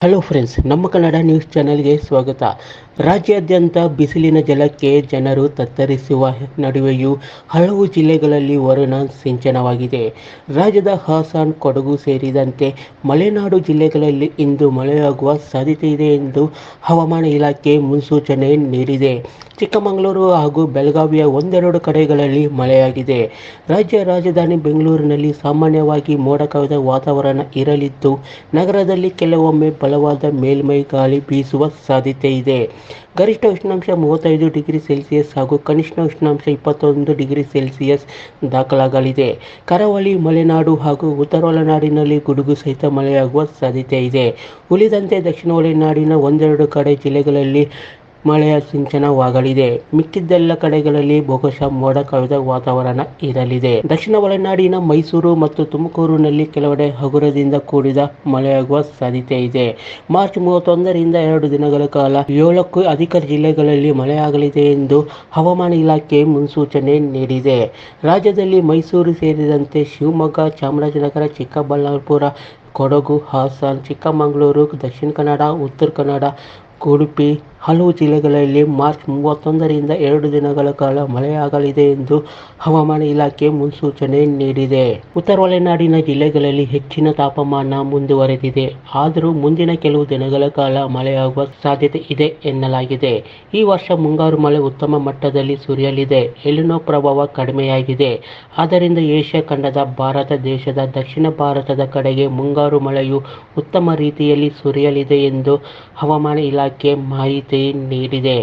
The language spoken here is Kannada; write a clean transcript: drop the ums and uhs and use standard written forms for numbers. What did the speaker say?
ಹಲೋ ಫ್ರೆಂಡ್ಸ್, ನಮ್ಮ ಕನ್ನಡ ನ್ಯೂಸ್ ಚಾನೆಲ್ಗೆ ಸ್ವಾಗತ. ರಾಜ್ಯಾದ್ಯಂತ ಬಿಸಿಲಿನ ಝಳಕ್ಕೆ ಜನರು ತತ್ತರಿಸುವ ನಡುವೆಯೂ ಹಲವು ಜಿಲ್ಲೆಗಳಲ್ಲಿ ವರುಣ ಸಿಂಚನವಾಗಿದೆ. ರಾಜ್ಯದ ಹಾಸನ, ಕೊಡಗು ಸೇರಿದಂತೆ ಮಲೆನಾಡು ಜಿಲ್ಲೆಗಳಲ್ಲಿ ಇಂದು ಮಳೆಯಾಗುವ ಸಾಧ್ಯತೆ ಇದೆ ಎಂದು ಹವಾಮಾನ ಇಲಾಖೆ ಮುನ್ಸೂಚನೆ ನೀಡಿದೆ. ಚಿಕ್ಕಮಗಳೂರು ಹಾಗೂ ಬೆಳಗಾವಿಯ ಒಂದೆರಡು ಕಡೆಗಳಲ್ಲಿ ಮಳೆಯಾಗಿದೆ. ರಾಜ್ಯ ರಾಜಧಾನಿ ಬೆಂಗಳೂರಿನಲ್ಲಿ ಸಾಮಾನ್ಯವಾಗಿ ಮೋಡ ಕವಿದ ವಾತಾವರಣ ಇರಲಿದ್ದು, ನಗರದಲ್ಲಿ ಕೆಲವೊಮ್ಮೆ ಬಲವಾದ ಮೇಲ್ಮೈ ಗಾಳಿ ಬೀಸುವ ಸಾಧ್ಯತೆ ಇದೆ. ಗರಿಷ್ಠ ಉಷ್ಣಾಂಶ 35 ಡಿಗ್ರಿ ಸೆಲ್ಸಿಯಸ್ ಹಾಗೂ ಕನಿಷ್ಠ ಉಷ್ಣಾಂಶ 21 ಡಿಗ್ರಿ ಸೆಲ್ಸಿಯಸ್ ದಾಖಲಾಗಲಿದೆ. ಕರಾವಳಿ, ಮಲೆನಾಡು ಹಾಗೂ ಉತ್ತರ ಒಳನಾಡಿನಲ್ಲಿ ಗುಡುಗು ಸಹಿತ ಮಳೆಯಾಗುವ ಸಾಧ್ಯತೆ ಇದೆ. ಉಳಿದಂತೆ ದಕ್ಷಿಣ ಒಳನಾಡಿನ ಒಂದೆರಡು ಕಡೆ ಜಿಲ್ಲೆಗಳಲ್ಲಿ ಮಳೆಯ ಸಿಂಚನವಾಗಲಿದೆ. ಮಿಕ್ಕಿದ್ದೆಲ್ಲ ಕಡೆಗಳಲ್ಲಿ ಬಹುಶಃ ಮೋಡ ಕವಿದ ವಾತಾವರಣ ಇರಲಿದೆ. ದಕ್ಷಿಣ ಒಳನಾಡಿನ ಮೈಸೂರು ಮತ್ತು ತುಮಕೂರಿನಲ್ಲಿ ಕೆಲವೆಡೆ ಹಗುರದಿಂದ ಕೂಡಿದ ಮಳೆಯಾಗುವ ಸಾಧ್ಯತೆ ಇದೆ. ಮಾರ್ಚ್ 31ರಿಂದ 2 ದಿನಗಳ ಕಾಲ 7ಕ್ಕೂ ಅಧಿಕ ಜಿಲ್ಲೆಗಳಲ್ಲಿ ಮಳೆಯಾಗಲಿದೆ ಎಂದು ಹವಾಮಾನ ಇಲಾಖೆ ಮುನ್ಸೂಚನೆ ನೀಡಿದೆ. ರಾಜ್ಯದಲ್ಲಿ ಮೈಸೂರು ಸೇರಿದಂತೆ ಶಿವಮೊಗ್ಗ, ಚಾಮರಾಜನಗರ, ಚಿಕ್ಕಬಳ್ಳಾಪುರ, ಕೊಡಗು, ಹಾಸನ, ಚಿಕ್ಕಮಗಳೂರು, ದಕ್ಷಿಣ ಕನ್ನಡ, ಉತ್ತರ ಕನ್ನಡ, ಉಡುಪಿ ಹಲವು ಜಿಲ್ಲೆಗಳಲ್ಲಿ ಮಾರ್ಚ್ 31ರಿಂದ 2 ದಿನಗಳ ಕಾಲ ಮಳೆಯಾಗಲಿದೆ ಎಂದು ಹವಾಮಾನ ಇಲಾಖೆ ಮುನ್ಸೂಚನೆ ನೀಡಿದೆ. ಉತ್ತರ ಒಳನಾಡಿನ ಜಿಲ್ಲೆಗಳಲ್ಲಿ ಹೆಚ್ಚಿನ ತಾಪಮಾನ ಮುಂದುವರೆದಿದೆ. ಆದರೂ ಮುಂದಿನ ಕೆಲವು ದಿನಗಳ ಕಾಲ ಮಳೆಯಾಗುವ ಸಾಧ್ಯತೆ ಇದೆ ಎನ್ನಲಾಗಿದೆ. ಈ ವರ್ಷ ಮುಂಗಾರು ಮಳೆ ಉತ್ತಮ ಮಟ್ಟದಲ್ಲಿ ಸುರಿಯಲಿದೆ. ಎಲ್ನಿನೋ ಪ್ರಭಾವ ಕಡಿಮೆಯಾಗಿದೆ. ಆದ್ದರಿಂದ ಏಷ್ಯಾ ಖಂಡದ ಭಾರತ ದೇಶದ ದಕ್ಷಿಣ ಭಾರತದ ಕಡೆಗೆ ಮುಂಗಾರು ಮಳೆಯು ಉತ್ತಮ ರೀತಿಯಲ್ಲಿ ಸುರಿಯಲಿದೆ ಎಂದು ಹವಾಮಾನ ಇಲಾಖೆ ಮಾಹಿತಿ ನೀಡಿದೆ.